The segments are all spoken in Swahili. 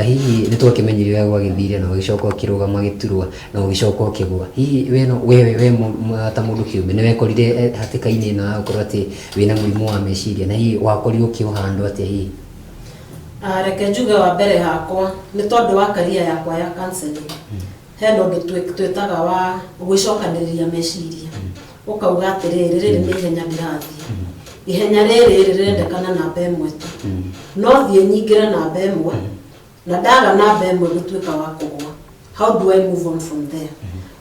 Hihi nĩ twakĩmenyeria gwa gĩthire na ũgĩcoka ũkĩrũgama gĩturwa na ũgĩcoka ũkĩgũa. Hihi we ta mũndũ kĩũmbe nĩ wekorire hatĩka-inĩ ĩno ya gũkorwo atĩ wĩna mũrimũ wa meciria, na hihi wakorirwo ũkĩũhandwo atĩa hihi? Reke njuge wa mbere hakwa nĩ tondũ wa career yakwa ya counseling. He ũndũ twĩtaga wa gwĩcokanĩrĩria meciria. Ũkauga atĩrĩrĩ, rĩrĩ nĩ ihenya ndĩrathiĩ. Ihenya rĩrĩ rĩrendekana namba ĩmwe tu. No thiĩ nyingĩre namba ĩmwe na ndaga namba ĩmwe gũtuĩka wa kũgũa. How do I move on from there?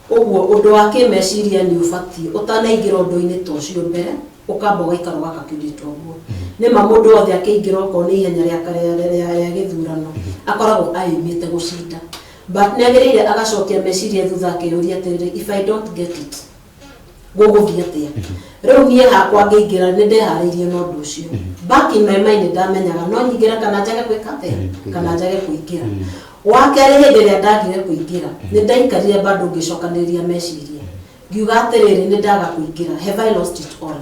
Ũguo ũndũ wa kĩmeciria nĩ ũbatiĩ ũtanaingĩra ũndũ-inĩ ta ũcio mbere, ũkamba ũgaikara ũgakakĩrĩtwo ũguo. Nĩma mũndũ wothe akĩingĩra okorwo nĩ ihenya rĩa gĩthurano akoragwo aimĩte gũcinda. But nĩ agĩrĩire agacokia meciria thutha akĩyũria atĩrĩrĩ, if I don't get it, gũgũthiĩ atĩa? Rĩu niĩ hakwa ngĩingĩra nĩ ndeharĩirie na ũndũ ũcio. Back in my mind ndamenyaga no nyingĩra kana njage gwĩka atĩa kana njage kũingĩra. Wa kerĩ hĩndĩ ĩrĩa ndagire kũingĩra nĩ ndaikarire bado ngĩcokanĩrĩria meciria. Ngiuga atĩrĩrĩ nĩ ndaga kũingĩra, have I lost it all?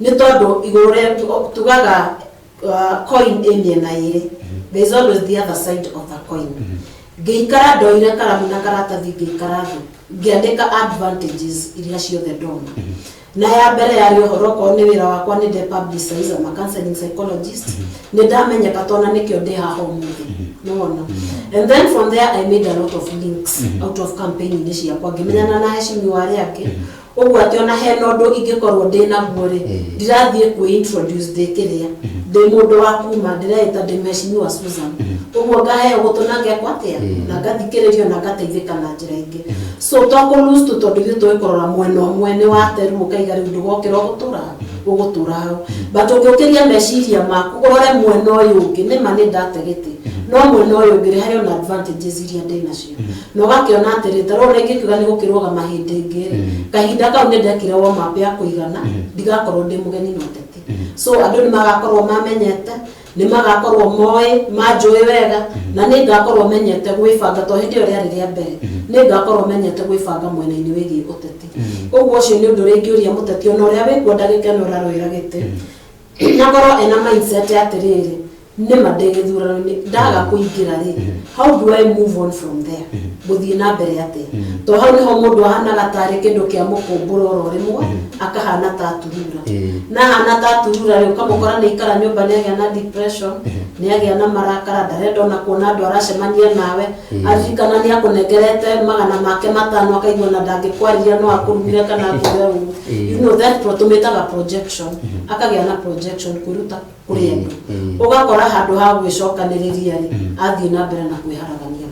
Nĩ tondũ igũrũ rĩa tugaga coin ĩ mĩena ĩrĩ. There is always the other side of the coin. Ngĩikara ndoire karamu na karatathi ngĩikara thĩ ngĩandĩka advantages iria ciothe ndona. Na ya mbere yarĩ ũhoro korwo nĩ wĩra wakwa nĩ publicize am a counseling psychologist. Nĩ ndamenyeka tona nĩkĩo ndĩ haha ũmũthĩ. No. And then from there I made a lot of links out of campaign-inĩ ciakwa ngĩmenyana na heshimiwa arĩa angĩ. Ũguo atĩ ona hena ũndũ ingĩkorwo ndĩ naguo rĩ ndirathiĩ kwĩ-introduce ndĩkĩrĩa ndĩ mũndũ wa kuma ndĩreĩta ndĩ mheshimiwa Susan. Ũguo ngaheo gũtũna ngekwo atĩa na ngathikĩrĩrio na ngateithĩka na njĩra ingĩ. So tokũ-lose tu tondũ ithuĩ tũgĩkorora mwena ũmwe nĩ wateru ũkaiga rĩu ndũgokĩra ũgũtũra hau. But ũngĩũkĩria meciria maku ũrore mwena ũyũ ũngĩ nĩma nĩ ndate gĩtĩ no mwena ũyũ ũngĩ nĩ harĩ ona advantages iria ndĩ nacio. Na ũgakĩona atĩrĩ ta rĩu ingĩkiuga nĩ gũkĩrũgama hĩndĩ ĩngĩ kahinda kau nĩ ndekire warm up ya kũigana ndigakorwo ndĩ mũgeni na ũteti. So andũ nĩ magakorwo mamenyete, nĩ magakorwo moĩ manjũĩ wega na nĩ ngakorwo menyete gwĩbanga tondũ hĩndĩ ĩyo rĩarĩ rĩa mbere nĩ ngakorwo menyete gwĩbanga mwena-inĩ wĩgiĩ ũteti. Ũguo ũcio nĩ ũndũ ũrĩa ingĩũria mũteti ona ũrĩa wĩkuo ndagĩka ĩno ũrarũĩra gĩtĩ nakorwo ena mindset atĩrĩrĩ nĩma ndĩ gĩthurano-inĩ ndaga kũingĩra rĩ how do I move on from there? Gũthiĩ na mbere atĩa? Tondũ hau nĩho mũndũ ahanaga tarĩ kĩndũ kĩa mũkũmbũro oro rĩmwe akahana ta aturura. Na hana ta aturura rĩu ũkamũkora nĩ ikara nyũmba nĩ agĩa na depression, nĩ agĩa na marakara, ndarenda ona kuona andũ aracemania nawe, aririkana nĩ akũnengerete magana make matano akaigua na ndangĩkwarĩria no akũrumire kana akuge ũguo. You know that tũmĩtaga projection, akagĩa na projection kwĩruta kũrĩ andũ. Ũgakora handũ ha gwĩcokanĩrĩria rĩ athiĩ na mbere na kwĩharagania.